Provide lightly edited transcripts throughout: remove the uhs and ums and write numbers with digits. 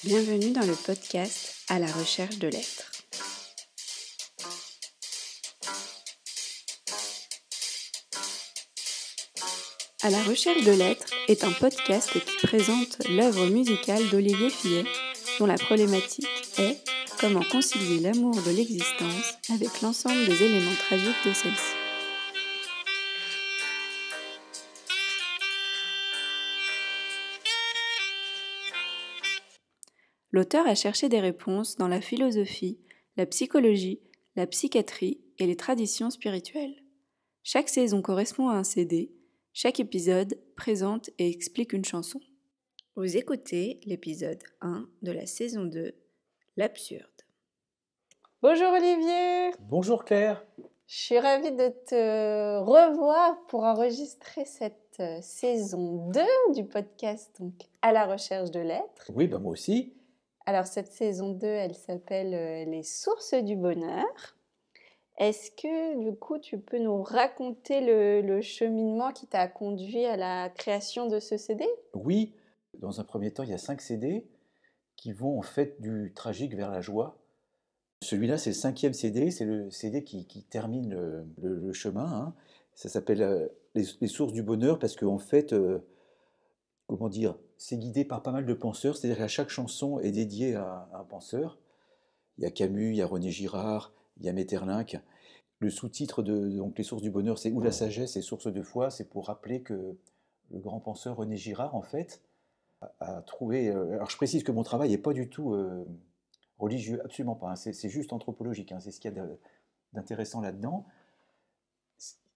Bienvenue dans le podcast À la recherche de l'être. À la recherche de l'être est un podcast qui présente l'œuvre musicale d'Olivier Fillet, dont la problématique est comment concilier l'amour de l'existence avec l'ensemble des éléments tragiques de celle-ci. L'auteur a cherché des réponses dans la philosophie, la psychologie, la psychiatrie et les traditions spirituelles. Chaque saison correspond à un CD, chaque épisode présente et explique une chanson. Vous écoutez l'épisode 1 de la saison 2, L'absurde. Bonjour Olivier, Bonjour Claire. je suis ravie de te revoir pour enregistrer cette saison 2 du podcast donc À la recherche de l'être. Oui, moi aussi. Alors cette saison 2, elle s'appelle Les sources du bonheur. Est-ce que du coup tu peux nous raconter le cheminement qui t'a conduit à la création de ce CD ? Oui, dans un premier temps, il y a 5 CD qui vont en fait du tragique vers la joie. Celui-là, c'est le 5e CD, c'est le CD qui termine le chemin. Hein. Ça s'appelle les sources du bonheur parce qu'en fait, comment dire, c'est guidé par pas mal de penseurs, c'est-à-dire que chaque chanson est dédiée à un penseur. Il y a Camus, il y a René Girard, il y a Maeterlinck. Le sous-titre de donc, Les sources du bonheur, c'est « Où la sagesse est source de foi », c'est pour rappeler que le grand penseur René Girard, en fait, a trouvé... alors je précise que mon travail n'est pas du tout religieux, absolument pas, hein, c'est juste anthropologique, hein, c'est ce qu'il y a d'intéressant là-dedans.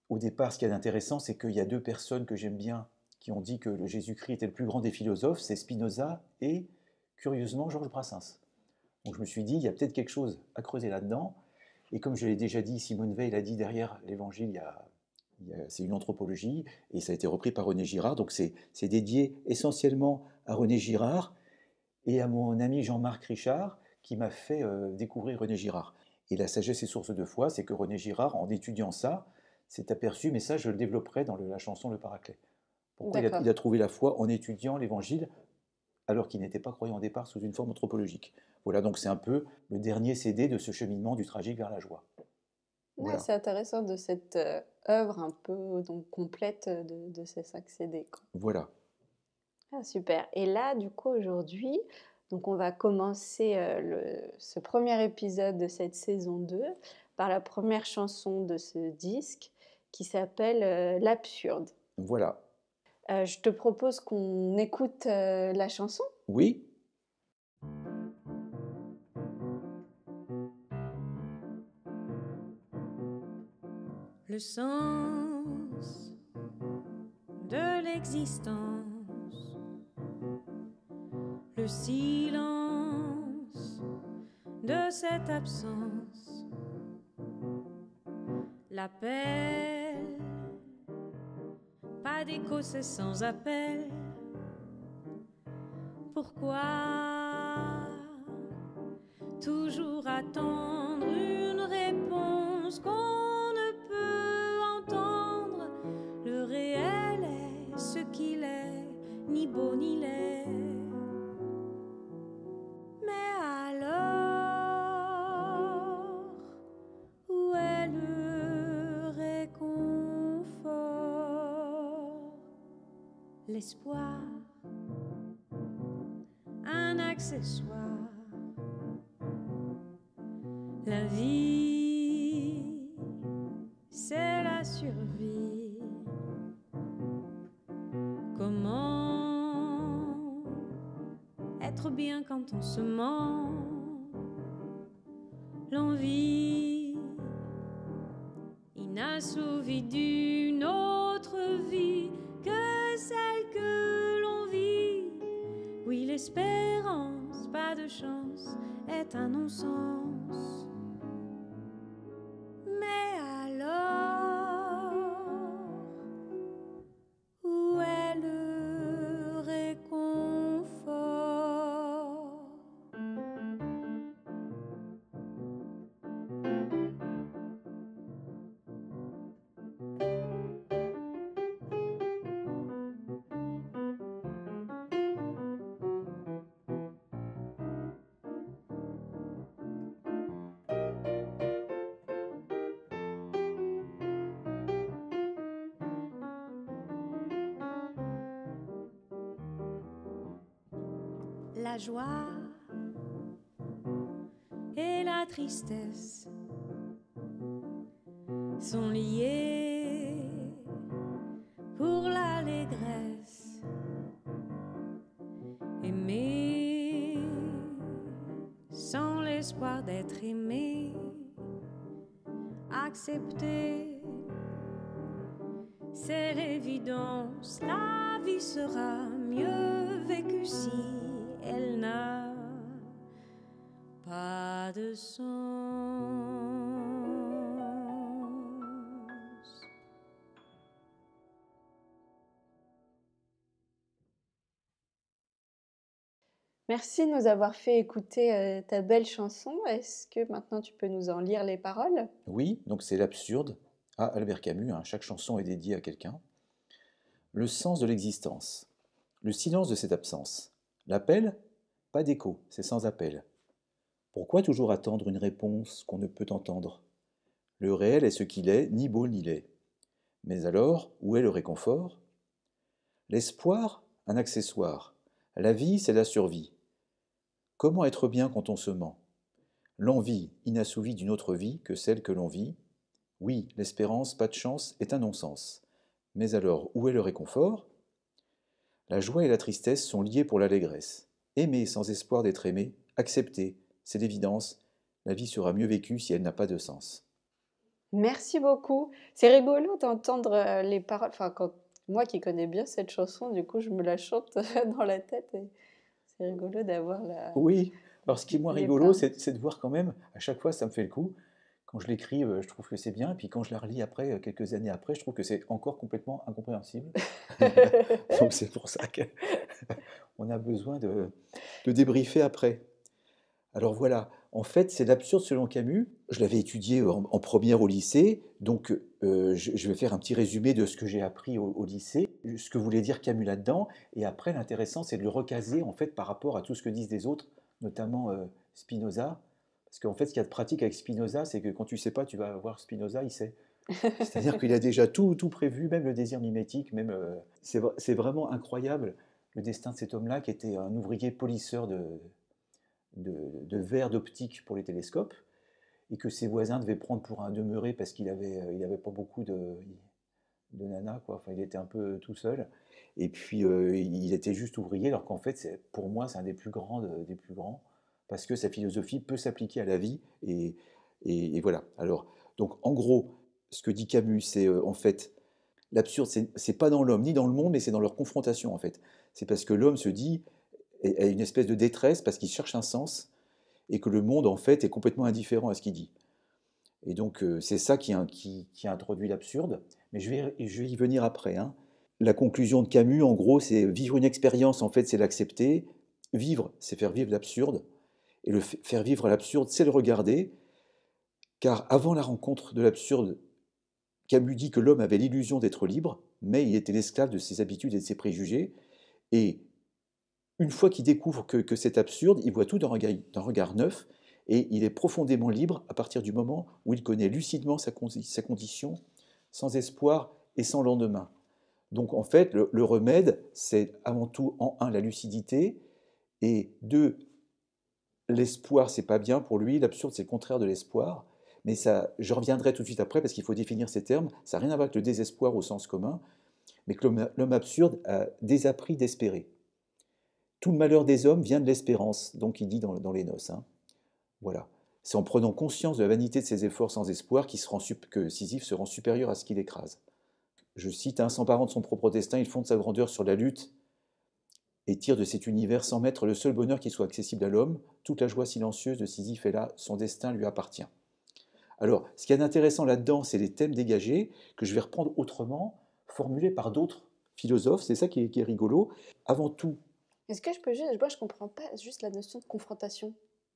Au départ, ce qu'il y a d'intéressant, c'est qu'il y a 2 personnes que j'aime bien qui ont dit que le Jésus-Christ était le plus grand des philosophes, c'est Spinoza et, curieusement, Georges Brassens. Donc je me suis dit, il y a peut-être quelque chose à creuser là-dedans. Et comme je l'ai déjà dit, Simone Weil a dit derrière l'Évangile, c'est une anthropologie, et ça a été repris par René Girard. Donc c'est dédié essentiellement à René Girard et à mon ami Jean-Marc Richard, qui m'a fait découvrir René Girard. Et la sagesse et source de foi, c'est que René Girard, en étudiant ça, s'est aperçu, mais ça je le développerai dans la chanson Le Paraclet. Pourquoi il a trouvé la foi en étudiant l'Évangile, alors qu'il n'était pas croyant au départ sous une forme anthropologique. Voilà, donc c'est un peu le dernier CD de ce cheminement du tragique vers la joie. Voilà. Ouais, c'est intéressant de cette œuvre un peu donc, complète de ces 5 CD. Quoi. Voilà. Ah, super. Et là, du coup, aujourd'hui, donc on va commencer ce premier épisode de cette saison 2 par la première chanson de ce disque qui s'appelle L'absurde. Voilà. Je te propose qu'on écoute la chanson. Oui. Le sens de l'existence, le silence de cette absence, l'appel, pas d'écho, c'est sans appel. Pourquoi toujours attendre une réponse qu'on ne peut entendre? Le réel est ce qu'il est, ni beau ni laid. Mais alors, où est le réconfort? L'espoir, un accessoire. La vie, c'est la survie. Comment être bien quand on se ment? L'envie inassouvie d'une autre vie que celle que l'on vit. Oui, l'espérance, pas de chance, est un non-sens. Mais alors, où est le réconfort? la joie et la tristesse sont liés pour l'allégresse. Aimer sans l'espoir d'être aimé, accepter, c'est l'évidence. La vie sera mieux vécue si elle n'a pas de sens. Merci de nous avoir fait écouter ta belle chanson. Est-ce que maintenant tu peux nous en lire les paroles? Oui, donc c'est l'absurde. À Albert Camus, hein, chaque chanson est dédiée à quelqu'un. Le sens de l'existence. Le silence de cette absence. L'appel? Pas d'écho, c'est sans appel. Pourquoi toujours attendre une réponse qu'on ne peut entendre? Le réel est ce qu'il est, ni beau ni laid. Mais alors, où est le réconfort? L'espoir, un accessoire. La vie, c'est la survie. Comment être bien quand on se ment? L'envie inassouvie d'une autre vie que celle que l'on vit. Oui, l'espérance, pas de chance, est un non-sens. Mais alors, où est le réconfort? La joie et la tristesse sont liées pour l'allégresse. Aimer sans espoir d'être aimé, accepter, c'est l'évidence. La vie sera mieux vécue si elle n'a pas de sens. Merci beaucoup. C'est rigolo d'entendre les paroles. Enfin, moi qui connais bien cette chanson, du coup, je me la chante dans la tête. Et c'est rigolo d'avoir Oui, alors ce qui est moins les rigolo, paroles. c'est de voir quand même, à chaque fois ça me fait le coup, quand je l'écris, je trouve que c'est bien, et puis quand je la relis après, quelques années après, je trouve que c'est encore complètement incompréhensible. Donc c'est pour ça qu'on a besoin de débriefer après. Alors voilà, en fait c'est l'absurde selon Camus. Je l'avais étudié en première au lycée, donc je vais faire un petit résumé de ce que j'ai appris au lycée, ce que voulait dire Camus là-dedans, et après l'intéressant c'est de le recaser en fait par rapport à tout ce que disent les autres, notamment Spinoza, parce qu'en fait ce qu'il y a de pratique avec Spinoza, c'est que quand tu sais pas, tu vas voir Spinoza, il sait. C'est-à-dire qu'il a déjà tout prévu, même le désir mimétique, même c'est vraiment incroyable le destin de cet homme-là qui était un ouvrier polisseur de verres d'optique pour les télescopes, et que ses voisins devaient prendre pour un demeuré parce qu'il avait pas beaucoup de nanas, quoi. Enfin, il était un peu tout seul. Et puis, il était juste ouvrier, alors qu'en fait, pour moi, c'est un des plus grands, parce que sa philosophie peut s'appliquer à la vie. Et voilà. Alors, donc, en gros, ce que dit Camus, c'est en fait, l'absurde, c'est pas dans l'homme ni dans le monde, mais c'est dans leur confrontation, en fait. C'est parce que l'homme se dit, a une espèce de détresse parce qu'il cherche un sens, et que le monde, en fait, est complètement indifférent à ce qu'il dit. Et donc, c'est ça qui a introduit l'absurde. Mais je vais y venir après, hein. La conclusion de Camus, en gros, c'est vivre une expérience, en fait, c'est l'accepter. Vivre, c'est faire vivre l'absurde. Et faire vivre l'absurde, c'est le regarder. Car avant la rencontre de l'absurde, Camus dit que l'homme avait l'illusion d'être libre, mais il était l'esclave de ses habitudes et de ses préjugés. Et une fois qu'il découvre que c'est absurde, il voit tout d'un regard neuf, et il est profondément libre à partir du moment où il connaît lucidement sa condition, sans espoir et sans lendemain. Donc en fait, le remède, c'est avant tout, en un, la lucidité, et deux, l'espoir, c'est pas bien pour lui, l'absurde, c'est le contraire de l'espoir, mais ça, je reviendrai tout de suite après, parce qu'il faut définir ces termes, ça n'a rien à voir avec le désespoir au sens commun, mais que l'homme absurde a désappris d'espérer. Tout le malheur des hommes vient de l'espérance, donc il dit dans les Noces. Hein. Voilà. C'est en prenant conscience de la vanité de ses efforts sans espoir que Sisyphe se rend supérieur à ce qu'il écrase. Je cite, hein, s'emparant de son propre destin, il fonde sa grandeur sur la lutte et tire de cet univers sans maître le seul bonheur qui soit accessible à l'homme. Toute la joie silencieuse de Sisyphe est là, son destin lui appartient. Alors, ce qui est intéressant là-dedans, c'est les thèmes dégagés que je vais reprendre autrement, formulés par d'autres philosophes. C'est ça qui est rigolo. Avant tout, Est-ce que je peux juste... Moi, je comprends pas juste la notion de confrontation.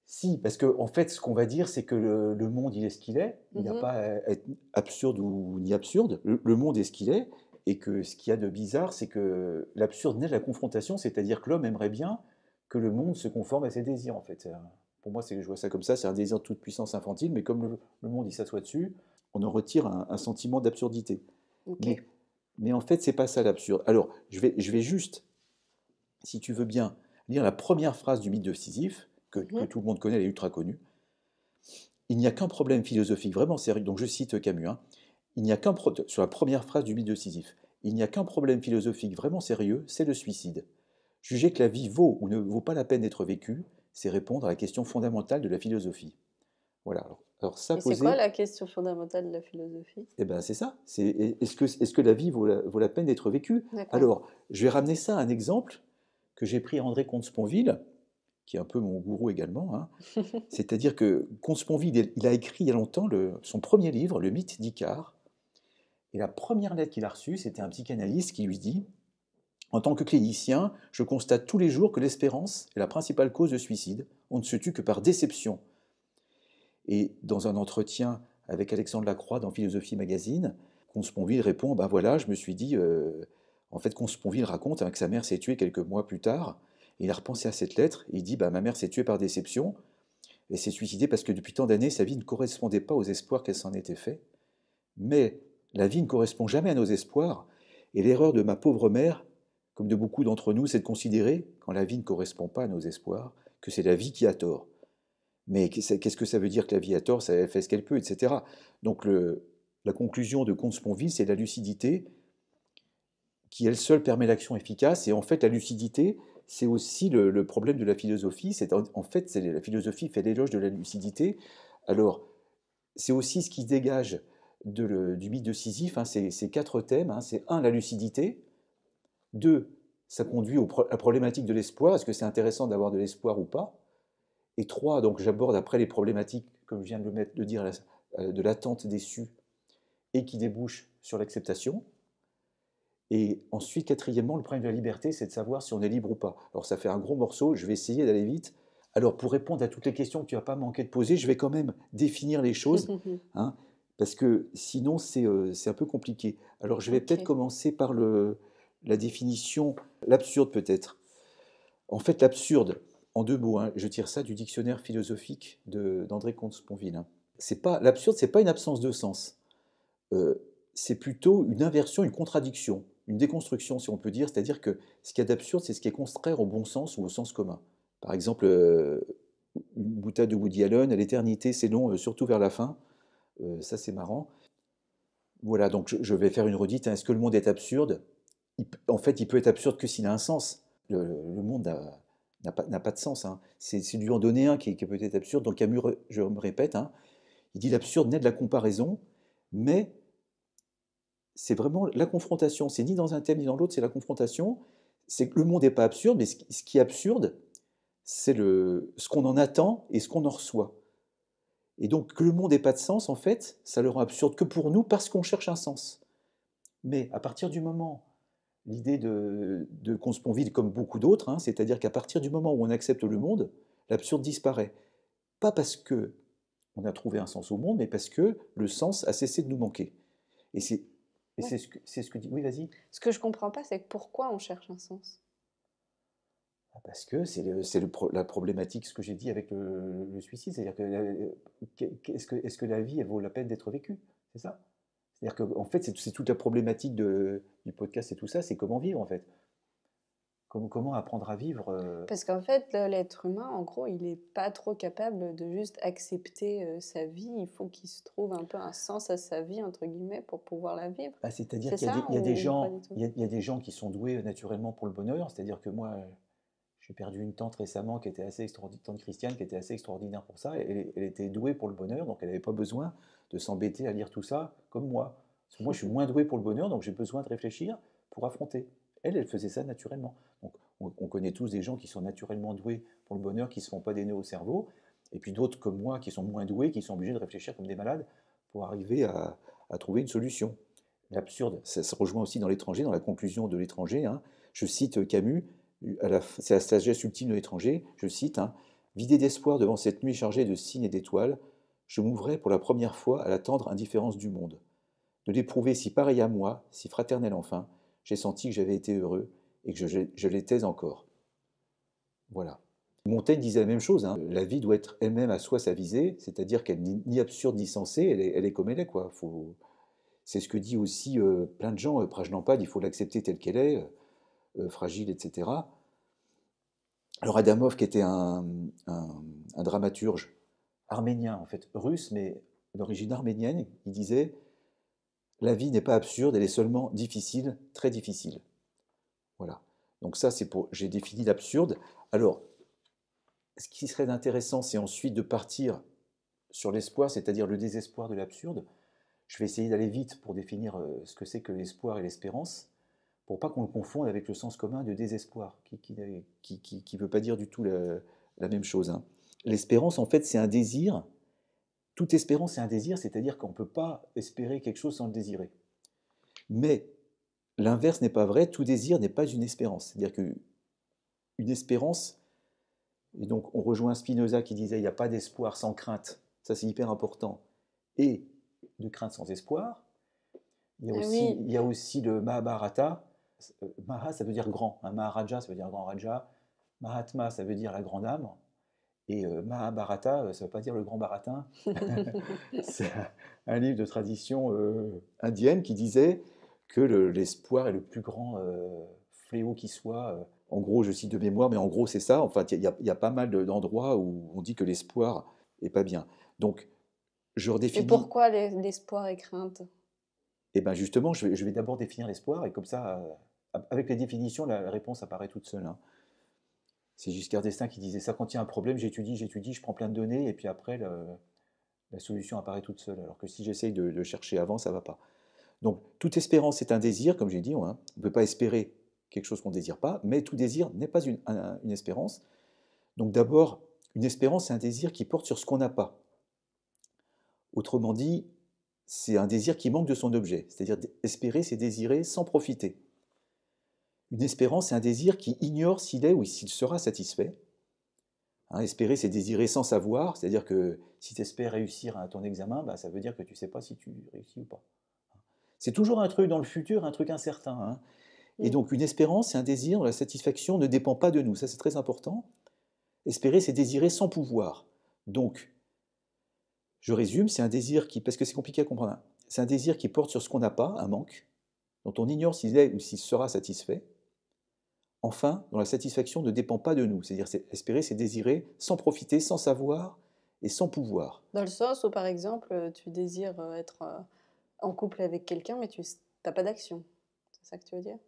si, parce qu'en en fait, ce qu'on va dire, c'est que le monde, il est ce qu'il est. Il n'a pas à être absurde ou ni absurde. Le monde est ce qu'il est. Et que ce qu'il y a de bizarre, c'est que l'absurde naît de la confrontation, c'est-à-dire que l'homme aimerait bien que le monde se conforme à ses désirs, en fait. Pour moi, je vois ça comme ça, c'est un désir de toute puissance infantile, mais comme le monde, il s'assoit dessus, on en retire un sentiment d'absurdité. Okay. Mais en fait, c'est pas ça l'absurde. Alors, je vais juste, si tu veux bien, lire la première phrase du mythe de Sisyphe, que tout le monde connaît, elle est ultra connue. Il n'y a qu'un problème philosophique vraiment sérieux, donc je cite Camus, hein, sur la première phrase du mythe de Sisyphe, il n'y a qu'un problème philosophique vraiment sérieux, c'est le suicide. Juger que la vie vaut ou ne vaut pas la peine d'être vécue, c'est répondre à la question fondamentale de la philosophie. Voilà. Alors ça, Et c'est quoi la question fondamentale de la philosophie? Eh ben, c'est ça. Est-ce que la vie vaut la peine d'être vécue? Alors, je vais ramener ça à un exemple que j'ai pris à André Comte-Sponville, qui est un peu mon gourou également. Hein. C'est-à-dire que Comte-Sponville, il a écrit il y a longtemps son premier livre, Le mythe d'Icare. Et la première lettre qu'il a reçue, c'était un psychanalyste qui lui dit « En tant que clinicien, je constate tous les jours que l'espérance est la principale cause de suicide. On ne se tue que par déception. » Et dans un entretien avec Alexandre Lacroix dans Philosophie Magazine, Comte-Sponville répond « Ben voilà, je me suis dit… En fait, Comte-Sponville raconte que sa mère s'est tuée quelques mois plus tard. Et il a repensé à cette lettre et il dit « Ma mère s'est tuée par déception. Elle s'est suicidée parce que depuis tant d'années, sa vie ne correspondait pas aux espoirs qu'elle s'en était fait. Mais la vie ne correspond jamais à nos espoirs. Et l'erreur de ma pauvre mère, comme de beaucoup d'entre nous, c'est de considérer, quand la vie ne correspond pas à nos espoirs, que c'est la vie qui a tort. Mais qu'est-ce que ça veut dire que la vie a tort? Elle fait ce qu'elle peut, etc. » Donc la conclusion de Comte-Sponville, c'est la lucidité qui, elle seule, permet l'action efficace. Et en fait, la lucidité, c'est aussi le problème de la philosophie. En fait, la philosophie fait l'éloge de la lucidité. Alors, c'est aussi ce qui se dégage du mythe de Sisyphe, hein, ces 4 thèmes. Hein, c'est 1, la lucidité. 2, ça conduit à la problématique de l'espoir. Est-ce que c'est intéressant d'avoir de l'espoir ou pas? Et 3, donc j'aborde après les problématiques, comme je viens de le dire, de l'attente déçue et qui débouche sur l'acceptation. Et ensuite, 4e, le problème de la liberté, c'est de savoir si on est libre ou pas. Alors ça fait un gros morceau, je vais essayer d'aller vite. Alors pour répondre à toutes les questions que tu n'as pas manqué de poser, je vais quand même définir les choses, hein, parce que sinon c'est un peu compliqué. Alors je vais peut-être commencer par la définition, l'absurde peut-être. En fait, l'absurde, en 2 mots, hein, je tire ça du dictionnaire philosophique d'André Comte-Sponville. Hein. L'absurde, c'est pas une absence de sens. C'est plutôt une inversion, une contradiction, une déconstruction, si on peut dire. C'est-à-dire que ce qu'il y a d'absurde, c'est ce qui est contraire au bon sens ou au sens commun. Par exemple, une boutade de Woody Allen, à l'éternité, c'est long, surtout vers la fin. Ça, c'est marrant. Voilà, donc je vais faire une redite. Hein. Est-ce que le monde est absurde? En fait, il peut être absurde que s'il a un sens. Le monde n'a pas de sens. Hein. C'est lui en donner un qui est peut-être absurde. Donc Camus, je me répète, hein, il dit l'absurde naît de la comparaison, mais c'est vraiment la confrontation. C'est ni dans un thème ni dans l'autre, c'est la confrontation. C'est que le monde n'est pas absurde, mais ce qui est absurde, c'est ce qu'on en attend et ce qu'on en reçoit. Et donc que le monde n'ait pas de sens, en fait, ça le rend absurde que pour nous parce qu'on cherche un sens. Mais à partir du moment, l'idée de Comte-Sponville, comme beaucoup d'autres, hein, c'est-à-dire qu'à partir du moment où on accepte le monde, l'absurde disparaît. Pas parce qu'on a trouvé un sens au monde, mais parce que le sens a cessé de nous manquer. Et c'est ce que dit… Oui, vas-y. Ce que je ne comprends pas, c'est pourquoi on cherche un sens. Parce que c'est la problématique, ce que j'ai dit avec le suicide. C'est-à-dire est-ce que la vie, elle vaut la peine d'être vécue? C'est ça? C'est-à-dire qu'en fait, c'est toute la problématique du podcast et tout ça, c'est comment vivre, en fait. Comment apprendre à vivre Parce qu'en fait, l'être humain, en gros, il n'est pas trop capable de juste accepter sa vie. Il faut qu'il se trouve un peu un sens à sa vie, entre guillemets, pour pouvoir la vivre. C'est-à-dire qu'il y a des gens qui sont doués naturellement pour le bonheur. C'est-à-dire que moi, j'ai perdu une tante récemment qui était assez extraordinaire, tante Christiane, qui était assez extraordinaire pour ça. Elle était douée pour le bonheur, donc elle n'avait pas besoin de s'embêter à lire tout ça comme moi. Parce que moi, je suis moins doué pour le bonheur, donc j'ai besoin de réfléchir pour affronter. Elle faisait ça naturellement. Donc, on connaît tous des gens qui sont naturellement doués pour le bonheur, qui ne se font pas des nœuds au cerveau, et puis d'autres comme moi qui sont moins doués, qui sont obligés de réfléchir comme des malades pour arriver à trouver une solution. L'absurde, ça se rejoint aussi dans l'étranger, dans la conclusion de l'étranger. Hein. Je cite Camus, c'est la sagesse ultime de l'étranger, je cite, hein, « Vidé d'espoir devant cette nuit chargée de signes et d'étoiles, je m'ouvrais pour la première fois à la tendre indifférence du monde. De l'éprouver si pareil à moi, si fraternel enfin, j'ai senti que j'avais été heureux et que je l'étais encore. » Voilà. Montaigne disait la même chose, hein. La vie doit être elle-même à soi sa visée, c'est-à-dire qu'elle n'est ni absurde ni sensée, elle est comme elle est, quoi. C'est ce que dit aussi plein de gens, Prajnampad, il faut l'accepter telle qu'elle est, fragile, etc. Alors Adamov, qui était un dramaturge arménien, en fait, russe, mais d'origine arménienne, il disait « La vie n'est pas absurde, elle est seulement difficile, très difficile. » Voilà. Donc ça, j'ai défini l'absurde. Alors, ce qui serait intéressant, c'est ensuite de partir sur l'espoir, c'est-à-dire le désespoir de l'absurde. Je vais essayer d'aller vite pour définir ce que c'est que l'espoir et l'espérance, pour pas qu'on le confonde avec le sens commun de désespoir, qui ne veut pas dire du tout la même chose, hein. L'espérance, en fait, c'est un désir. Toute espérance, c'est un désir, c'est-à-dire qu'on ne peut pas espérer quelque chose sans le désirer. Mais l'inverse n'est pas vrai, tout désir n'est pas une espérance. C'est-à-dire qu'une espérance, et donc on rejoint Spinoza qui disait il n'y a pas d'espoir sans crainte, ça c'est hyper important, et de crainte sans espoir. Il y a aussi le Mahabharata. Maha, ça veut dire grand, hein. Maharaja, ça veut dire grand raja. Mahatma, ça veut dire la grande âme. Et Mahabharata, ça ne veut pas dire le grand baratin. C'est un livre de tradition indienne qui disait que l'espoir est le plus grand fléau qui soit. En gros, je cite de mémoire, mais en gros, c'est ça. Enfin, il y a pas mal d'endroits où on dit que l'espoir n'est pas bien. Donc, je redéfinis. Et pourquoi l'espoir et crainte? Eh bien, justement, je vais d'abord définir l'espoir, et comme ça, avec les définitions, la réponse apparaît toute seule, hein. C'est Giscard d'Estaing qui disait ça, quand il y a un problème, j'étudie, je prends plein de données, et puis après, la solution apparaît toute seule. Alors que si j'essaye de chercher avant, ça ne va pas. Donc, toute espérance est un désir, comme j'ai dit, hein. On ne peut pas espérer quelque chose qu'on ne désire pas, mais tout désir n'est pas une espérance. Donc d'abord, une espérance, c'est un désir qui porte sur ce qu'on n'a pas. Autrement dit, c'est un désir qui manque de son objet. C'est-à-dire, espérer, c'est désirer sans profiter. Une espérance, c'est un désir qui ignore s'il est ou s'il sera satisfait. Hein, espérer, c'est désirer sans savoir, c'est-à-dire que si tu espères réussir à ton examen, bah, ça veut dire que tu ne sais pas si tu réussis ou pas. C'est toujours un truc dans le futur, un truc incertain, hein. Et donc une espérance, c'est un désir dont la satisfaction ne dépend pas de nous. Ça, c'est très important. Espérer, c'est désirer sans pouvoir. Donc, je résume, c'est un désir qui, parce que c'est compliqué à comprendre, hein, c'est un désir qui porte sur ce qu'on n'a pas, un manque, dont on ignore s'il est ou s'il sera satisfait. Enfin, dont la satisfaction ne dépend pas de nous. C'est-à-dire, espérer, c'est désirer sans profiter, sans savoir et sans pouvoir. Dans le sens où, par exemple, tu désires être en couple avec quelqu'un, mais tu n'as pas d'action. C'est ça que tu veux dire?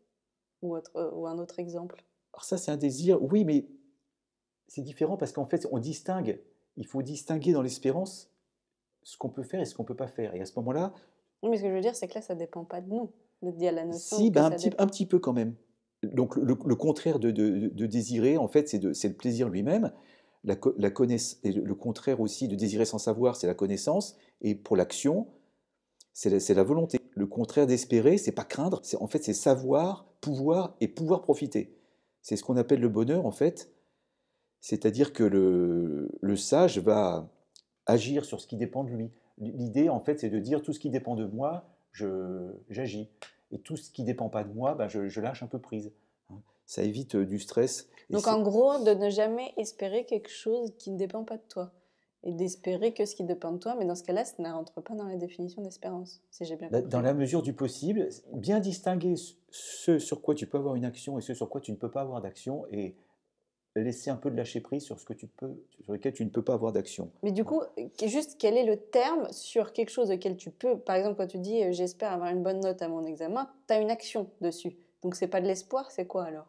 Ou un autre exemple? Alors ça, c'est un désir, oui, mais c'est différent parce qu'en fait, il faut distinguer dans l'espérance ce qu'on peut faire et ce qu'on ne peut pas faire. Et à ce moment-là... Oui, mais ce que je veux dire, c'est que là, ça ne dépend pas de nous. Il y a la notion si, que un petit peu quand même. Donc le contraire de désirer, en fait, c'est le plaisir lui-même. Et le contraire aussi de désirer sans savoir, c'est la connaissance. Et pour l'action, c'est la volonté. Le contraire d'espérer, c'est pas craindre, en fait, c'est savoir, pouvoir et pouvoir profiter. C'est ce qu'on appelle le bonheur, en fait. C'est-à-dire que le sage va agir sur ce qui dépend de lui. L'idée, en fait, c'est de dire tout ce qui dépend de moi, j'agis. Et tout ce qui ne dépend pas de moi, ben, je lâche un peu prise. Ça évite du stress. Donc en gros, de ne jamais espérer quelque chose qui ne dépend pas de toi. Et d'espérer que ce qui dépend de toi, mais dans ce cas-là, ça ne rentre pas dans la définition d'espérance, si j'ai bien compris. Dans la mesure du possible, bien distinguer ce sur quoi tu peux avoir une action et ce sur quoi tu ne peux pas avoir d'action, et laisser un peu de lâcher prise sur sur lequel tu ne peux pas avoir d'action. Mais du coup, juste quel est le terme sur quelque chose auquel tu peux, par exemple quand tu dis j'espère avoir une bonne note à mon examen, tu as une action dessus. Donc c'est pas de l'espoir, c'est quoi alors?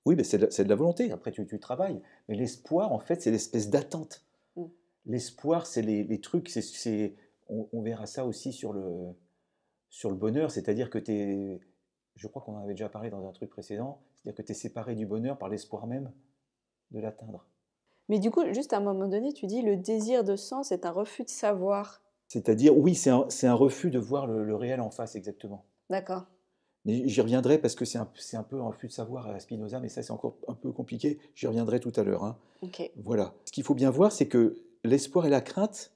Oui, mais c'est de la volonté, après tu travailles. Mais l'espoir, en fait, c'est l'espèce d'attente. L'espoir, c'est les trucs, on verra ça aussi sur le bonheur, c'est-à-dire que je crois qu'on en avait déjà parlé dans un truc précédent, c'est-à-dire que tu es séparé du bonheur par l'espoir même de l'atteindre. Mais du coup, juste à un moment donné, tu dis le désir de sens est un refus de savoir. C'est-à-dire, oui, c'est un refus de voir le réel en face, exactement. D'accord. Mais j'y reviendrai parce que c'est un peu un refus de savoir à Spinoza, mais ça c'est encore un peu compliqué, j'y reviendrai tout à l'heure, hein. Okay. Voilà. Ce qu'il faut bien voir, c'est que l'espoir et la crainte,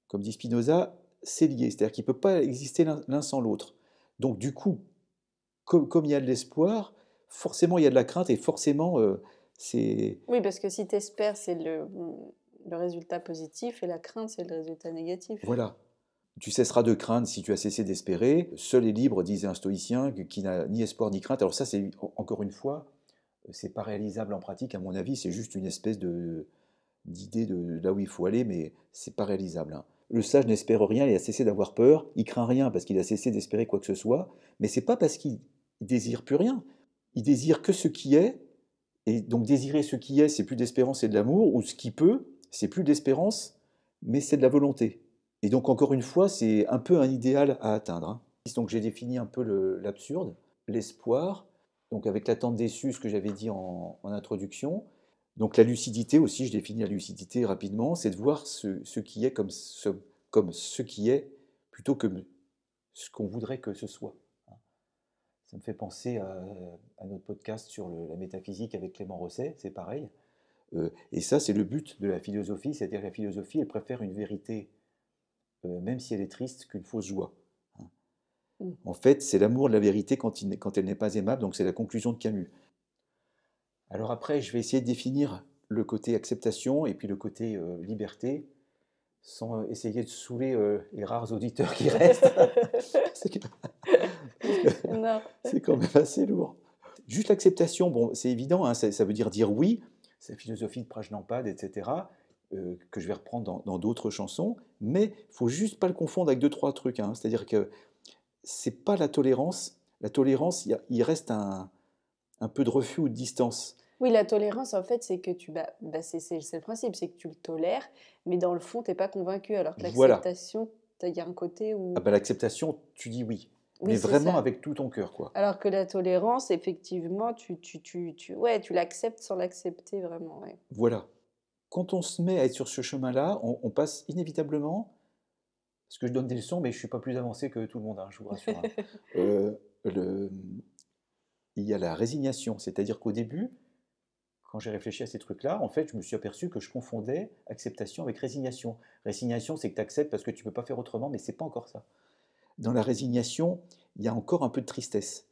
comme dit Spinoza, c'est lié, c'est-à-dire qu'il ne peut pas exister l'un sans l'autre. Donc du coup, comme il y a de l'espoir, forcément il y a de la crainte, et forcément c'est... Oui, parce que si tu espères, c'est le résultat positif, et la crainte, c'est le résultat négatif. Voilà. Tu cesseras de craindre si tu as cessé d'espérer. Seul est libre, disait un stoïcien, qui n'a ni espoir ni crainte. Alors ça, c'est encore une fois c'est pas réalisable en pratique, à mon avis, c'est juste une espèce d'idée de là où il faut aller, mais c'est pas réalisable, hein. Le sage n'espère rien, il a cessé d'avoir peur, il craint rien parce qu'il a cessé d'espérer quoi que ce soit, mais c'est pas parce qu'il désire plus rien, il désire que ce qui est, et donc désirer ce qui est, c'est plus d'espérance et de l'amour, ou ce qui peut, c'est plus d'espérance, mais c'est de la volonté. Et donc encore une fois, c'est un peu un idéal à atteindre, hein. Donc j'ai défini un peu l'absurde, l'espoir, donc avec l'attente déçue, ce que j'avais dit en introduction. Donc la lucidité aussi, je définis la lucidité rapidement, c'est de voir ce qui est comme ce qui est, plutôt que ce qu'on voudrait que ce soit. Ça me fait penser à notre podcast sur la métaphysique avec Clément Rosset, c'est pareil. Et ça, c'est le but de la philosophie, c'est-à-dire que la philosophie, elle préfère une vérité, même si elle est triste, qu'une fausse joie. En fait, c'est l'amour de la vérité quand elle n'est pas aimable, donc c'est la conclusion de Camus. Alors après, je vais essayer de définir le côté acceptation et puis le côté liberté, sans essayer de saouler les rares auditeurs qui restent. Non. C'est quand même assez lourd. Juste l'acceptation, bon, c'est évident, hein, ça veut dire oui, c'est la philosophie de Prajnampad, etc., que je vais reprendre dans d'autres chansons, mais il ne faut juste pas le confondre avec 2-3 trucs, hein. C'est-à-dire que c'est pas la tolérance. La tolérance, il reste un peu de refus ou de distance. Oui, la tolérance, en fait, c'est que c'est le principe, c'est que tu le tolères, mais dans le fond, tu n'es pas convaincu. Alors que Voilà. l'acceptation, il y a un côté où... Ah ben, l'acceptation, tu dis oui, Oui, mais c'est vraiment ça. avec tout ton cœur, quoi. Alors que la tolérance, effectivement, tu l'acceptes sans l'accepter vraiment. Ouais. Voilà. Quand on se met à être sur ce chemin-là, on passe inévitablement, parce que je donne des leçons, mais je ne suis pas plus avancé que tout le monde, hein, je vous rassure, hein. Il y a la résignation, c'est-à-dire qu'au début, quand j'ai réfléchi à ces trucs-là, en fait, je me suis aperçu que je confondais acceptation avec résignation. Résignation, c'est que tu acceptes parce que tu ne peux pas faire autrement, mais ce n'est pas encore ça. Dans la résignation, il y a encore un peu de tristesse.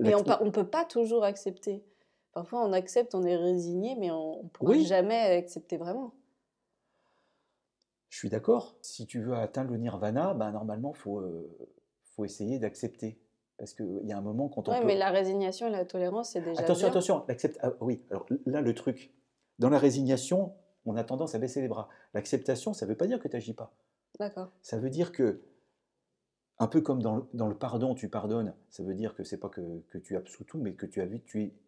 Mais on ne peut pas toujours accepter. Parfois, on accepte, on est résigné, mais on ne pourra Oui. jamais accepter vraiment. Je suis d'accord. Si tu veux atteindre le nirvana, ben, normalement, faut essayer d'accepter. Parce qu'il y a un moment quand on Oui, peut... mais la résignation et la tolérance, c'est déjà Attention, bien. attention. Oui, alors là, le truc. Dans la résignation, on a tendance à baisser les bras. L'acceptation, ça ne veut pas dire que tu n'agis pas. D'accord. Ça veut dire que, un peu comme dans le pardon, tu pardonnes, ça veut dire que c'est pas que tu absous tout, mais que tu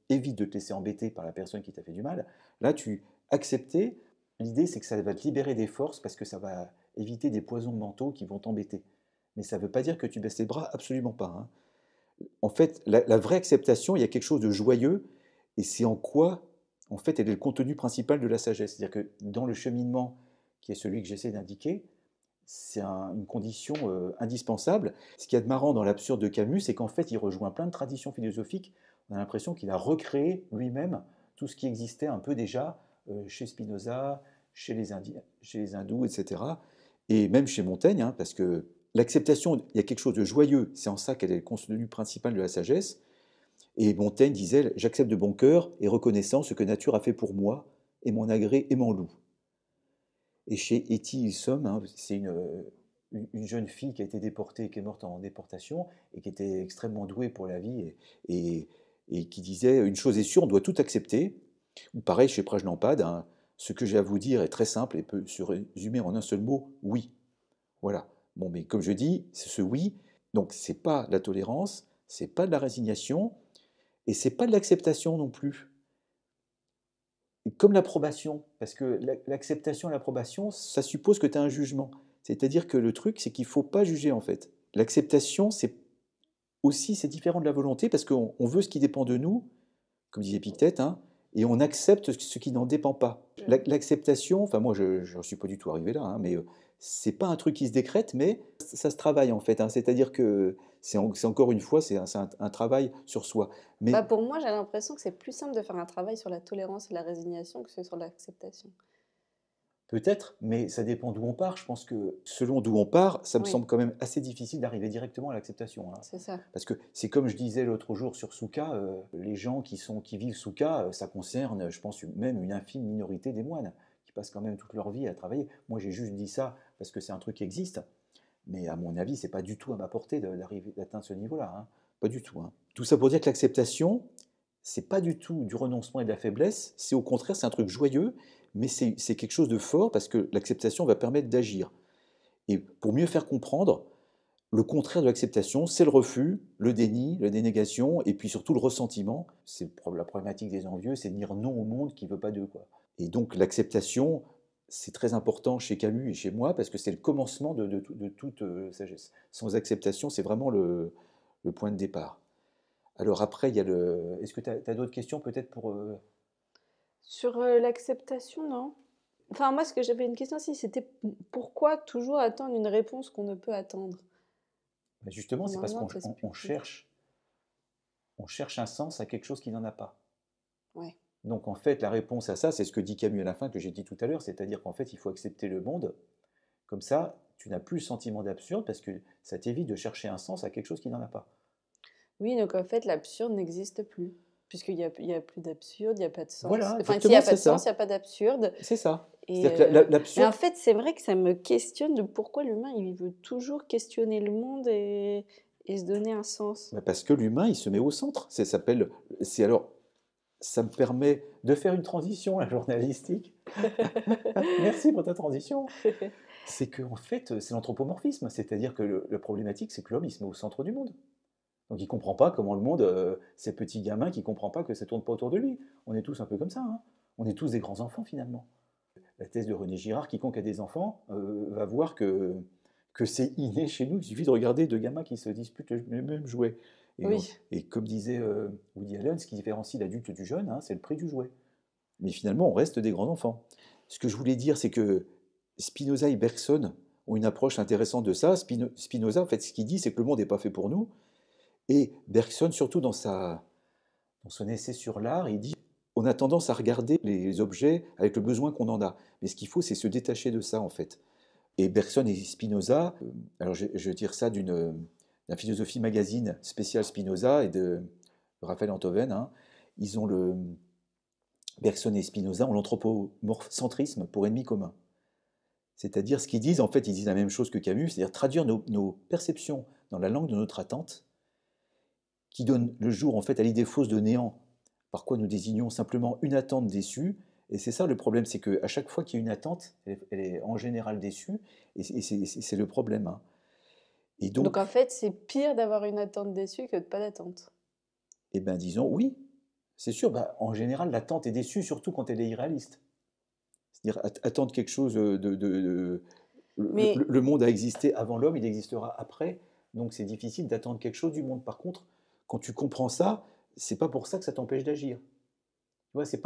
évites de te laisser embêter par la personne qui t'a fait du mal. Là, tu accepter, l'idée c'est que ça va te libérer des forces parce que ça va éviter des poisons mentaux qui vont t'embêter. Mais ça ne veut pas dire que tu baisses les bras, absolument pas, hein. En fait, la vraie acceptation, il y a quelque chose de joyeux, et c'est en quoi, en fait, elle est le contenu principal de la sagesse. C'est-à-dire que dans le cheminement, qui est celui que j'essaie d'indiquer, c'est une condition indispensable. Ce qu'il y a de marrant dans l'absurde de Camus, c'est qu'en fait, il rejoint plein de traditions philosophiques. On a l'impression qu'il a recréé lui-même tout ce qui existait un peu déjà chez Spinoza, chez les hindous, etc. Et même chez Montaigne, hein, parce que l'acceptation, il y a quelque chose de joyeux, c'est en ça qu'elle est le contenu principal de la sagesse. Et Montaigne disait « J'accepte de bon cœur et reconnaissant ce que nature a fait pour moi, et mon agré et mon loup ». Et chez Etty Hillesum, hein, c'est une jeune fille qui a été déportée, qui est morte en déportation, et qui était extrêmement douée pour la vie, et qui disait « Une chose est sûre, on doit tout accepter ». Ou pareil chez Prajnampad, hein, ce que j'ai à vous dire est très simple et peut se résumer en un seul mot, oui. Voilà. Bon, mais comme je dis, c'est ce oui, donc c'est pas la tolérance, c'est pas de la résignation, et c'est pas de l'acceptation non plus. Comme l'approbation, parce que l'acceptation et l'approbation, ça suppose que tu as un jugement. C'est-à-dire que le truc, c'est qu'il ne faut pas juger en fait. L'acceptation, c'est différent de la volonté, parce qu'on veut ce qui dépend de nous, comme disait Épictète, hein, et on accepte ce qui n'en dépend pas. L'acceptation, enfin moi je ne suis pas du tout arrivé là, hein, mais c'est pas un truc qui se décrète, mais ça se travaille en fait, hein. C'est-à-dire que c'est encore une fois, c'est un travail sur soi. Mais Pour moi, j'ai l'impression que c'est plus simple de faire un travail sur la tolérance et la résignation que sur l'acceptation. peut-être, mais ça dépend d'où on part. Je pense que selon d'où on part, ça me Oui. semble quand même assez difficile d'arriver directement à l'acceptation, hein. C'est ça. Parce que c'est comme je disais l'autre jour sur Souka, les gens qui vivent Souka, ça concerne, je pense, même une infime minorité des moines, qui passent quand même toute leur vie à travailler. Moi, j'ai juste dit ça parce que c'est un truc qui existe, mais à mon avis, c'est pas du tout à ma portée d'atteindre ce niveau-là, hein. Pas du tout, hein. Tout ça pour dire que l'acceptation, c'est pas du tout du renoncement et de la faiblesse, c'est au contraire, c'est un truc joyeux, mais c'est quelque chose de fort parce que l'acceptation va permettre d'agir. Et pour mieux faire comprendre, le contraire de l'acceptation, c'est le refus, le déni, la dénégation, et puis surtout le ressentiment. C'est la problématique des envieux, c'est de dire non au monde qui ne veut pas d'eux, quoi. Et donc l'acceptation, c'est très important chez Camus et chez moi, parce que c'est le commencement de toute sagesse. Sans acceptation, c'est vraiment le point de départ. Alors après, il y a le... Est-ce que tu as d'autres questions peut-être pour... Sur l'acceptation, non? Enfin, moi, ce que j'avais une question aussi, c'était pourquoi toujours attendre une réponse qu'on ne peut attendre? Justement, c'est parce Normalement, qu'on t'expliques. on cherche un sens à quelque chose qui n'en a pas. Ouais. Donc en fait, la réponse à ça, c'est ce que dit Camus à la fin, que j'ai dit tout à l'heure, c'est-à-dire qu'en fait, il faut accepter le monde. Comme ça, tu n'as plus le sentiment d'absurde parce que ça t'évite de chercher un sens à quelque chose qui n'en a pas. Oui, donc en fait, l'absurde n'existe plus. Puisqu'il n'y a plus d'absurde, il n'y a pas de sens. Voilà, Enfin, s'il n'y exactement, a pas c'est de sens, il ça. n'y a pas d'absurde. C'est ça. Et, C'est-à-dire que mais l'absurde, en fait, c'est vrai que ça me questionne de pourquoi l'humain, il veut toujours questionner le monde et se donner un sens. parce que l'humain, il se met au centre. Alors, ça me permet de faire une transition la journalistique. Merci pour ta transition. C'est qu'en fait, c'est l'anthropomorphisme, c'est-à-dire que la problématique, c'est que l'homme, il se met au centre du monde. Donc il ne comprend pas comment le monde, ces petits gamins qui ne comprennent pas que ça ne tourne pas autour de lui. On est tous un peu comme ça, hein. On est tous des grands enfants finalement. La thèse de René Girard, quiconque a des enfants va voir que c'est inné chez nous. Il suffit de regarder deux gamins qui se disputent le même jouet. Oui. Et comme disait Woody Allen, ce qui différencie l'adulte du jeune, hein, c'est le prix du jouet. Mais finalement, on reste des grands enfants. Ce que je voulais dire, c'est que Spinoza et Bergson ont une approche intéressante de ça. Spinoza, en fait, ce qu'il dit, c'est que le monde n'est pas fait pour nous. Et Bergson, surtout dans son essai sur l'art, il dit on a tendance à regarder les objets avec le besoin qu'on en a. Mais ce qu'il faut, c'est se détacher de ça, en fait. Et Bergson et Spinoza, alors je vais dire ça d'un Philosophie Magazine spécial Spinoza et de Raphaël Enthoven, hein, Bergson et Spinoza ont l'anthropomorphisme pour ennemi commun. C'est-à-dire, ce qu'ils disent, en fait, ils disent la même chose que Camus, c'est-à-dire traduire nos perceptions dans la langue de notre attente, qui donne le jour en fait à l'idée fausse de néant, par quoi nous désignons simplement une attente déçue. Et c'est ça le problème, c'est qu'à chaque fois qu'il y a une attente, elle est en général déçue, et c'est le problème. Hein. Et donc en fait, c'est pire d'avoir une attente déçue que de pas d'attente. Eh bien disons, oui, c'est sûr, en général l'attente est déçue, surtout quand elle est irréaliste. C'est-à-dire attendre quelque chose le monde a existé avant l'homme, il existera après, donc c'est difficile d'attendre quelque chose du monde. Par contre, quand tu comprends ça, c'est pas pour ça que ça t'empêche d'agir. Tu vois, c'est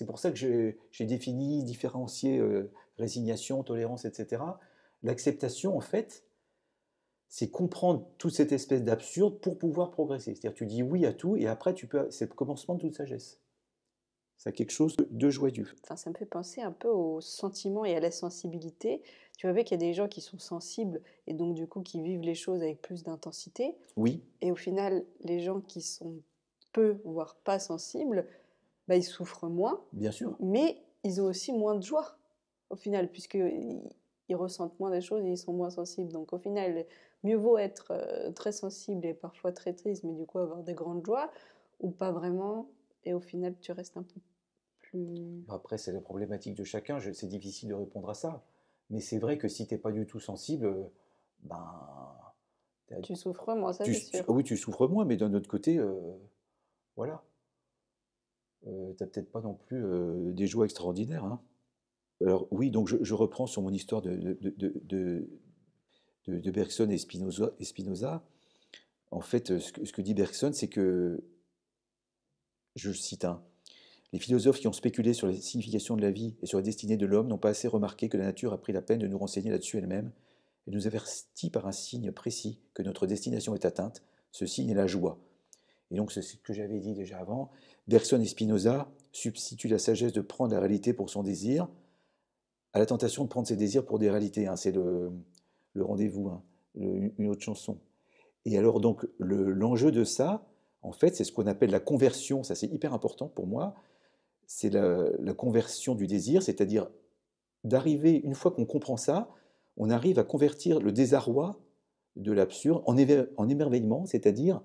pour ça que j'ai défini, différencié résignation, tolérance, etc. L'acceptation, en fait, c'est comprendre toute cette espèce d'absurde pour pouvoir progresser. C'est-à-dire, tu dis oui à tout et après, c'est le commencement de toute sagesse. C'est quelque chose de joyeux. Enfin, ça me fait penser un peu au sentiment et à la sensibilité. Tu vois qu'il y a des gens qui sont sensibles et donc du coup qui vivent les choses avec plus d'intensité. Oui. Et au final, les gens qui sont peu, voire pas sensibles, ils souffrent moins. Bien sûr. Mais ils ont aussi moins de joie, au final, puisqu'ils ressentent moins des choses et ils sont moins sensibles. Donc au final, mieux vaut être très sensible et parfois très triste, mais du coup avoir des grandes joies, ou pas vraiment, et au final tu restes un peu plus... Après, c'est la problématique de chacun, c'est difficile de répondre à ça. Mais c'est vrai que si tu n'es pas du tout sensible, tu souffres moins, ça c'est sûr. Oui, tu souffres moins, mais d'un autre côté, voilà. Tu n'as peut-être pas non plus des joies extraordinaires. Hein. Alors oui, donc je reprends sur mon histoire de Bergson et Spinoza. En fait, ce que dit Bergson, c'est que, je cite, les philosophes qui ont spéculé sur la signification de la vie et sur la destinée de l'homme n'ont pas assez remarqué que la nature a pris la peine de nous renseigner là-dessus elle-même et nous avertit par un signe précis que notre destination est atteinte. Ce signe est la joie. Et donc, c'est ce que j'avais dit déjà avant. Bergson et Spinoza substituent la sagesse de prendre la réalité pour son désir à la tentation de prendre ses désirs pour des réalités. Hein. C'est le rendez-vous, hein, une autre chanson. Et alors, donc, l'enjeu de ça, en fait, c'est ce qu'on appelle la conversion. Ça, c'est hyper important pour moi. C'est la conversion du désir, c'est-à-dire d'arriver, une fois qu'on comprend ça, on arrive à convertir le désarroi de l'absurde en émerveillement, c'est-à-dire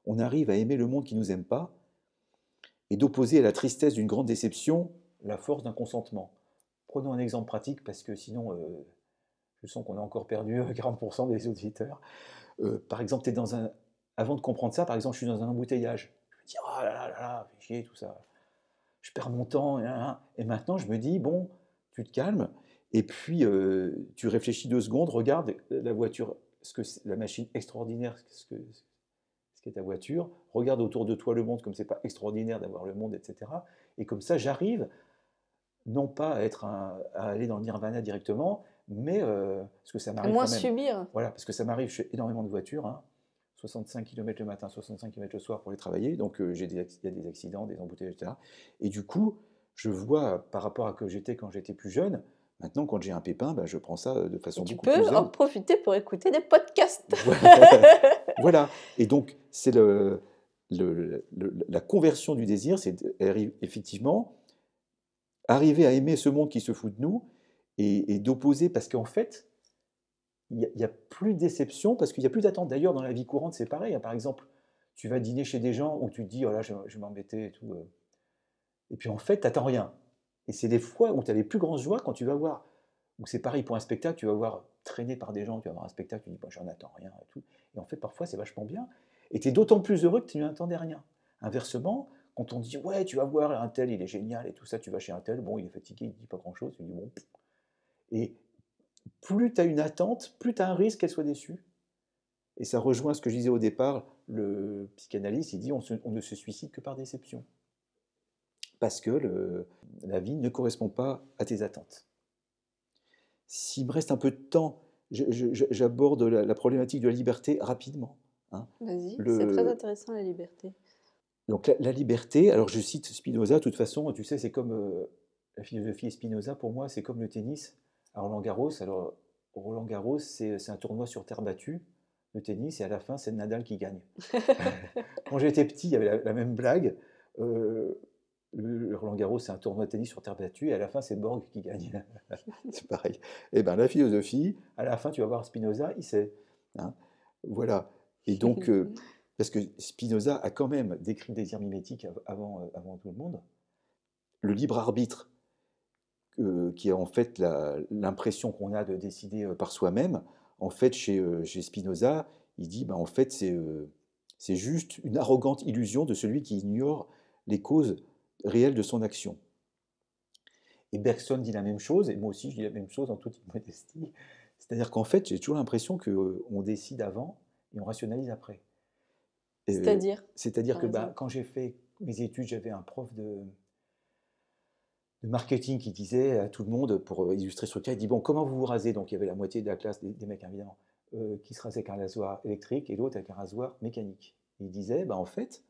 on arrive à aimer le monde qui ne nous aime pas, et d'opposer à la tristesse d'une grande déception la force d'un consentement. Prenons un exemple pratique, parce que sinon, je sens qu'on a encore perdu 40% des auditeurs. Par exemple, avant de comprendre ça, par exemple, je suis dans un embouteillage. Je me dis, oh là là là là, fais chier, tout ça. Je perds mon temps. Et maintenant, je me dis, bon, tu te calmes, et puis tu réfléchis 2 secondes, regarde la voiture, la machine extraordinaire, ce qu'est ta voiture, regarde autour de toi le monde, comme c'est pas extraordinaire d'avoir le monde, etc. Et comme ça, j'arrive, non pas à aller dans le nirvana directement, mais parce que ça À m'arrive moins quand même. subir. Voilà, parce que ça m'arrive, je fais énormément de voitures, hein, 65 km le matin, 65 km le soir pour aller travailler, donc il y a des accidents, des embouteillages, etc. Et du coup, je vois par rapport à que j'étais quand j'étais plus jeune, maintenant quand j'ai un pépin, je prends ça de façon Et tu beaucoup plus peux en zen. profiter pour écouter des podcasts. Voilà, et donc c'est la conversion du désir, c'est effectivement arriver à aimer ce monde qui se fout de nous et d'opposer, parce qu'en fait, il n'y a plus de déception, parce qu'il n'y a plus d'attente. D'ailleurs, dans la vie courante, c'est pareil, hein. Par exemple, tu vas dîner chez des gens où tu te dis, oh là, je vais m'embêter et tout. Et puis en fait, tu n'attends rien. Et c'est les fois où tu as les plus grandes joies quand tu vas voir. Ou c'est pareil pour un spectacle, tu vas voir traîné par des gens, tu vas voir un spectacle, tu dis, j'en attends rien et tout. Et en fait, parfois, c'est vachement bien. Et tu es d'autant plus heureux que tu n'attendais rien. Inversement, quand on dit, ouais, tu vas voir un tel, il est génial et tout ça, tu vas chez un tel, bon, il est fatigué, il ne dit pas grand-chose, tu dis, bon. Et plus tu as une attente, plus tu as un risque qu'elle soit déçue. Et ça rejoint ce que je disais au départ, le psychanalyste, il dit, on ne se suicide que par déception. Parce que la vie ne correspond pas à tes attentes. S'il me reste un peu de temps, j'aborde la problématique de la liberté rapidement. Hein. Vas-y, c'est très intéressant la liberté. Donc la liberté, alors je cite Spinoza, de toute façon, tu sais, c'est comme la philosophie et Spinoza, pour moi, c'est comme le tennis à Roland-Garros. Alors Roland-Garros, c'est un tournoi sur terre battue, le tennis, et à la fin, c'est Nadal qui gagne. Quand j'étais petit, il y avait la même blague. Le Roland-Garros, c'est un tournoi de tennis sur terre battue, et à la fin, c'est Borg qui gagne. C'est pareil. Et bien, la philosophie, à la fin, tu vas voir Spinoza, il sait. Hein. Voilà. Et donc, parce que Spinoza a quand même décrit le désir mimétique avant tout le monde. Le libre arbitre, qui est en fait l'impression qu'on a de décider par soi-même, en fait, chez Spinoza, il dit, en fait, c'est juste une arrogante illusion de celui qui ignore les causes réelles de son action. Et Bergson dit la même chose, et moi aussi je dis la même chose en toute modestie. C'est-à-dire qu'en fait, j'ai toujours l'impression qu'on décide avant et on rationalise après. C'est-à-dire que quand j'ai fait mes études, j'avais un prof de marketing qui disait à tout le monde, pour illustrer ce cas, il dit, bon, comment vous vous rasez? Donc il y avait la moitié de la classe, des mecs évidemment, qui se rasaient avec un rasoir électrique et l'autre avec un rasoir mécanique. Il disait, en fait,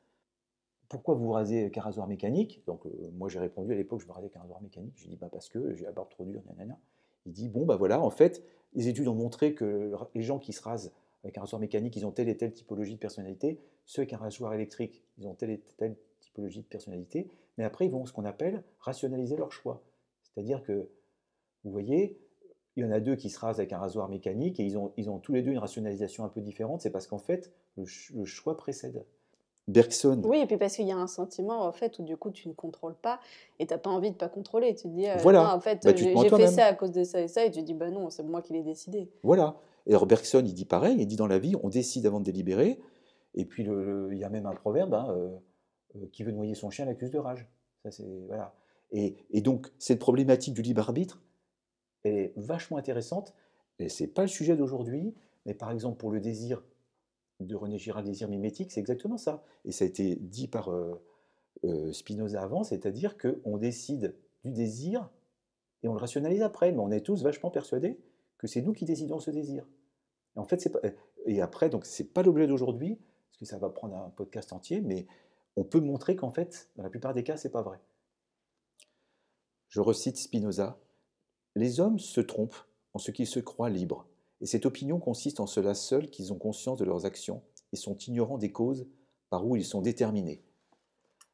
pourquoi vous vous rasez avec un rasoir mécanique? Donc moi j'ai répondu à l'époque, je me rasais avec un rasoir mécanique. Je dis, parce que j'ai la barbe trop dure, nanana. Il dit, bon, voilà, en fait, les études ont montré que les gens qui se rasent avec un rasoir mécanique, ils ont telle et telle typologie de personnalité. Ceux avec un rasoir électrique, ils ont telle et telle typologie de personnalité. Mais après, ils vont ce qu'on appelle rationaliser leur choix. C'est-à-dire que, vous voyez, il y en a 2 qui se rasent avec un rasoir mécanique et ils ont tous les 2 une rationalisation un peu différente. C'est parce qu'en fait, le choix précède. Bergson. Oui, et puis parce qu'il y a un sentiment en fait où du coup tu ne contrôles pas et tu n'as pas envie de ne pas contrôler. Tu te dis, voilà. non, en fait, j'ai fait ça à cause de ça et ça, et tu te dis, non, c'est moi qui l'ai décidé. Voilà. Et alors Bergson, il dit pareil, il dit dans la vie, on décide avant de délibérer, et puis il y a même un proverbe, qui veut noyer son chien l'accuse de rage. Ça, voilà. Et donc, cette problématique du libre arbitre, elle est vachement intéressante, et ce n'est pas le sujet d'aujourd'hui, mais par exemple pour le désir de René Girard, le désir mimétique, c'est exactement ça. Et ça a été dit par Spinoza avant, c'est-à-dire qu'on décide du désir et on le rationalise après, mais on est tous vachement persuadés que c'est nous qui décidons ce désir. Et en fait, c'est pas. Et après, donc c'est pas l'objet d'aujourd'hui, parce que ça va prendre un podcast entier, mais on peut montrer qu'en fait, dans la plupart des cas, c'est pas vrai. Je recite Spinoza. Les hommes se trompent en ce qu'ils se croient libres, et cette opinion consiste en cela seul qu'ils ont conscience de leurs actions et sont ignorants des causes par où ils sont déterminés.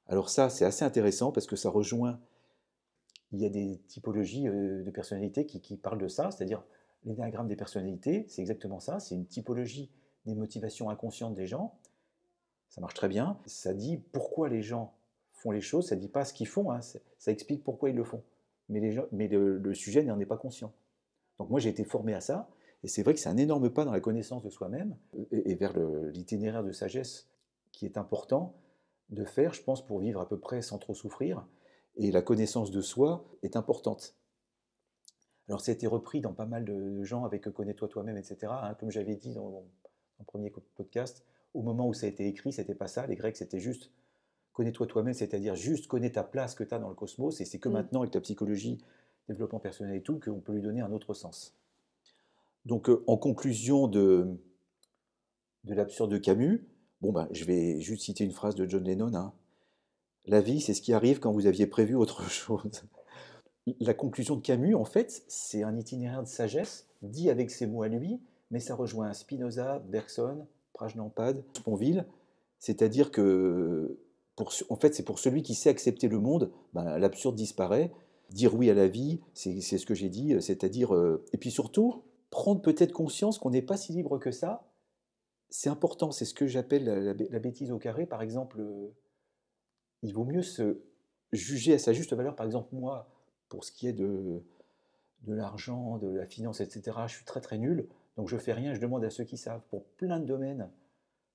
Alors ça, c'est assez intéressant parce que ça rejoint, il y a des typologies de personnalités qui parlent de ça, c'est-à-dire l'énéagramme des personnalités, c'est exactement ça, c'est une typologie des motivations inconscientes des gens, ça marche très bien, ça dit pourquoi les gens font les choses, ça ne dit pas ce qu'ils font, hein, ça explique pourquoi ils le font. Mais, le sujet n'en est pas conscient. Donc moi, j'ai été formé à ça, et c'est vrai que c'est un énorme pas dans la connaissance de soi-même, et vers l'itinéraire de sagesse qui est important de faire, je pense, pour vivre à peu près sans trop souffrir, et la connaissance de soi est importante. Alors ça a été repris dans pas mal de gens avec Connais-toi toi-même, etc. Hein, comme j'avais dit dans mon premier podcast, au moment où ça a été écrit, c'était pas ça. Les Grecs, c'était juste connais-toi toi-même, c'est-à-dire juste connais ta place que tu as dans le cosmos, et c'est que maintenant, avec la psychologie, développement personnel et tout, qu'on peut lui donner un autre sens. Donc en conclusion de l'absurde de Camus, je vais juste citer une phrase de John Lennon, hein. La vie, c'est ce qui arrive quand vous aviez prévu autre chose. La conclusion de Camus, en fait, c'est un itinéraire de sagesse, dit avec ses mots à lui, mais ça rejoint Spinoza, Bergson, Prajnampad, Sponville, c'est-à-dire que, en fait, c'est pour celui qui sait accepter le monde, l'absurde disparaît. Dire oui à la vie, c'est ce que j'ai dit, c'est-à-dire... et puis surtout, prendre peut-être conscience qu'on n'est pas si libre que ça, c'est important, c'est ce que j'appelle la bêtise au carré, par exemple. Il vaut mieux se juger à sa juste valeur. Par exemple, moi, pour ce qui est de l'argent, de la finance, etc., je suis très très nul, donc je fais rien, je demande à ceux qui savent. Pour plein de domaines,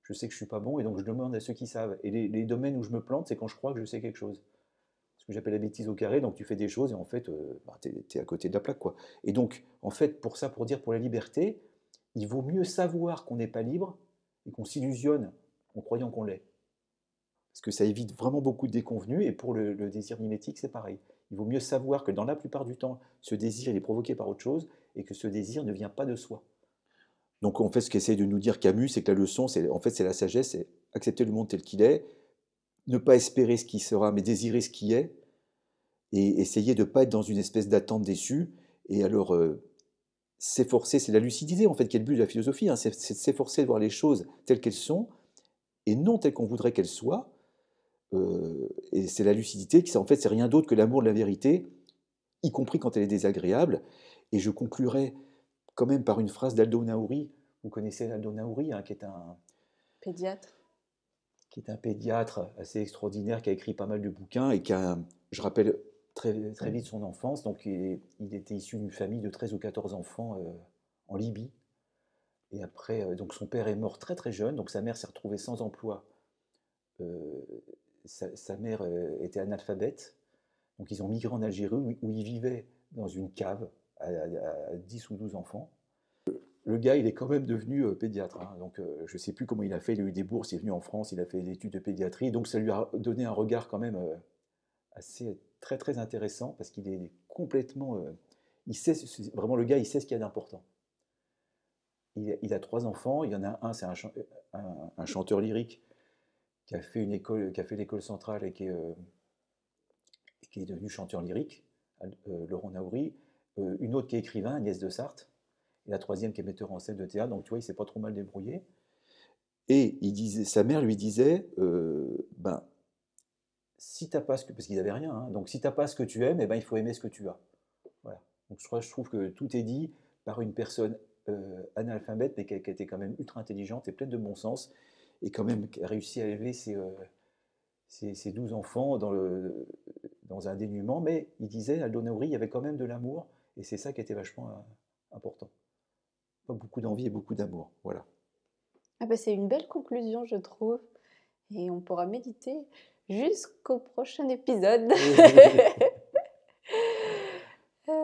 je sais que je suis pas bon, et donc je demande à ceux qui savent. Et les domaines où je me plante, c'est quand je crois que je sais quelque chose. Ce que j'appelle la bêtise au carré, donc tu fais des choses, et en fait, tu es à côté de la plaque, quoi. Et donc, en fait, pour la liberté, il vaut mieux savoir qu'on n'est pas libre, et qu'on s'illusionne en croyant qu'on l'est. Parce que ça évite vraiment beaucoup de déconvenues, et pour le désir mimétique, c'est pareil. Il vaut mieux savoir que dans la plupart du temps, ce désir il est provoqué par autre chose, et que ce désir ne vient pas de soi. Donc en fait, ce qu'essaie de nous dire Camus, c'est que la leçon, c'est la sagesse, c'est accepter le monde tel qu'il est, ne pas espérer ce qui sera, mais désirer ce qui est, et essayer de ne pas être dans une espèce d'attente déçue. Et alors, s'efforcer, c'est la lucidité en fait qui est le but de la philosophie, hein, c'est de s'efforcer de voir les choses telles qu'elles sont, et non telles qu'on voudrait qu'elles soient. Et c'est la lucidité qui, en fait, c'est rien d'autre que l'amour de la vérité, y compris quand elle est désagréable. Et je conclurai quand même par une phrase d'Aldo Naouri. Vous connaissez Aldo Naouri, hein, qui est un pédiatre assez extraordinaire, qui a écrit pas mal de bouquins, et je rappelle très, très vite son enfance. Donc il était issu d'une famille de 13 ou 14 enfants en Libye. Et après, donc son père est mort très très jeune, donc sa mère s'est retrouvée sans emploi. Sa mère était analphabète, donc ils ont migré en Algérie où ils vivaient dans une cave à 10 ou 12 enfants. Le gars, il est quand même devenu pédiatre, hein, donc je ne sais plus comment il a fait, il a eu des bourses, il est venu en France, il a fait des études de pédiatrie, donc ça lui a donné un regard quand même assez très très intéressant, parce qu'il est complètement... il sait, vraiment le gars, il sait ce qu'il y a d'important. Il a 3 enfants, il y en a un, c'est un chanteur lyrique qui a fait l'école centrale et qui est devenu chanteur lyrique, Laurent Naouri, une autre qui est écrivain, Agnès de Sarthe, et la troisième qui est metteur en scène de théâtre, donc tu vois, il s'est pas trop mal débrouillé. Et sa mère lui disait, si t'as pas ce que, parce qu'ils n'avaient rien, hein, donc si t'as pas ce que tu aimes, il faut aimer ce que tu as. Voilà. Donc je trouve que tout est dit par une personne analphabète, mais qui était quand même ultra intelligente et pleine de bon sens, et quand même qui a réussi à élever ses 12 enfants dans un dénuement, mais il disait, Aldo Naouri, il y avait quand même de l'amour, et c'est ça qui était vachement important. Pas beaucoup d'envie et beaucoup d'amour, voilà. C'est une belle conclusion, je trouve, et on pourra méditer jusqu'au prochain épisode.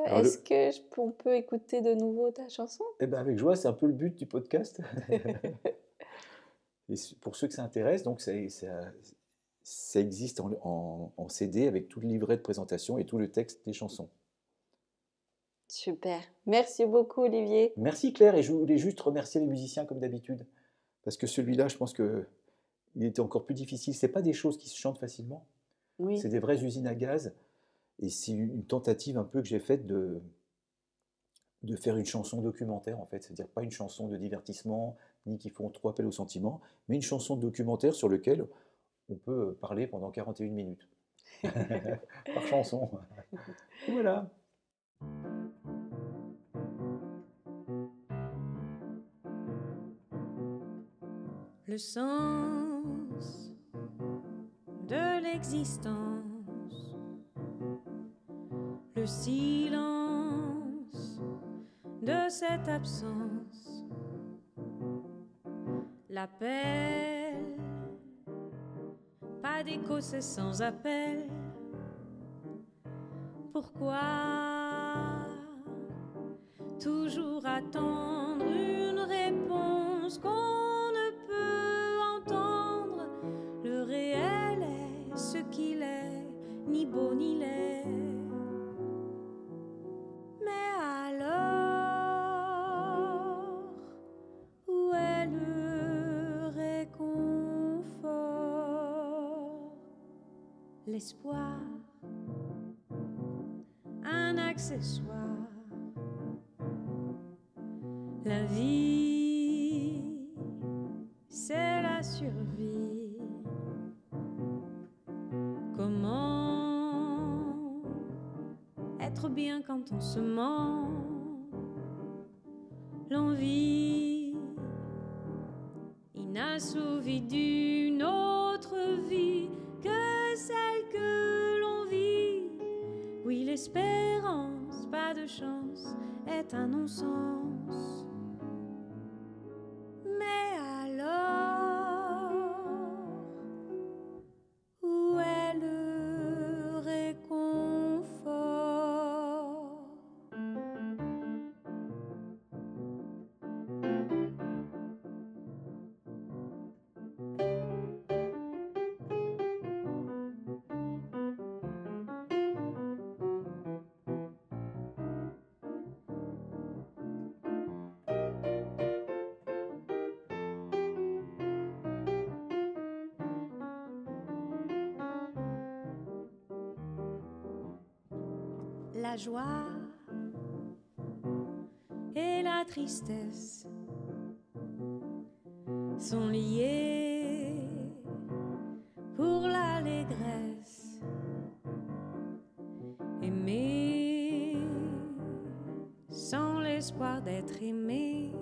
Est-ce qu'on peut écouter de nouveau ta chanson ? Avec joie, c'est un peu le but du podcast. Et pour ceux que ça intéresse, donc ça existe en CD avec tout le livret de présentation et tout le texte des chansons. Super. Merci beaucoup, Olivier. Merci, Claire. Et je voulais juste remercier les musiciens comme d'habitude. Parce que celui-là, je pense qu'il était encore plus difficile. Ce n'est pas des choses qui se chantent facilement. Oui. C'est des vraies usines à gaz. Et c'est une tentative un peu que j'ai faite de faire une chanson documentaire, en fait. C'est-à-dire pas une chanson de divertissement, ni qui font trop appel aux sentiments, mais une chanson documentaire sur laquelle on peut parler pendant 41 minutes. Par chanson. Voilà. Le sens de l'existence, le silence de cette absence, l'appel, pas d'écho, c'est sans appel. Pourquoi toujours attendre une réponse qu'on ne peut entendre? Le réel est ce qu'il est, ni beau ni laid. Mais alors, où est le réconfort? L'espoir, un accessoire. La vie, c'est la survie. Comment être bien quand on se ment? L'envie inassouvie d'une autre vie que celle que l'on vit. Oui, l'espérance, pas de chance, est un non-sens. Mais alors, où est le réconfort? La joie et la tristesse sont liées pour l'allégresse. Aimer sans l'espoir d'être aimé,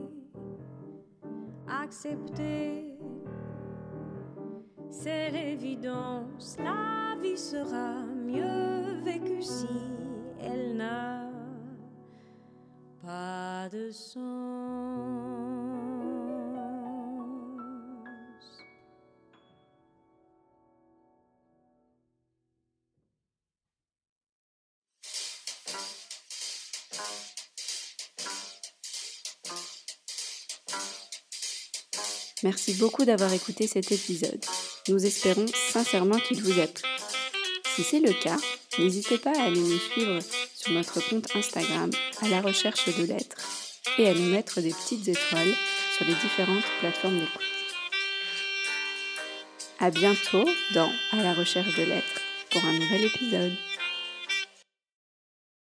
accepter, c'est l'évidence. La vie sera mieux vécue si elle n'a pas de sens. Merci beaucoup d'avoir écouté cet épisode. Nous espérons sincèrement qu'il vous a plu. Si c'est le cas, n'hésitez pas à aller nous suivre sur notre compte Instagram à la recherche de lettres et à nous mettre des petites étoiles sur les différentes plateformes d'écoute. À bientôt dans À la recherche de lettres pour un nouvel épisode.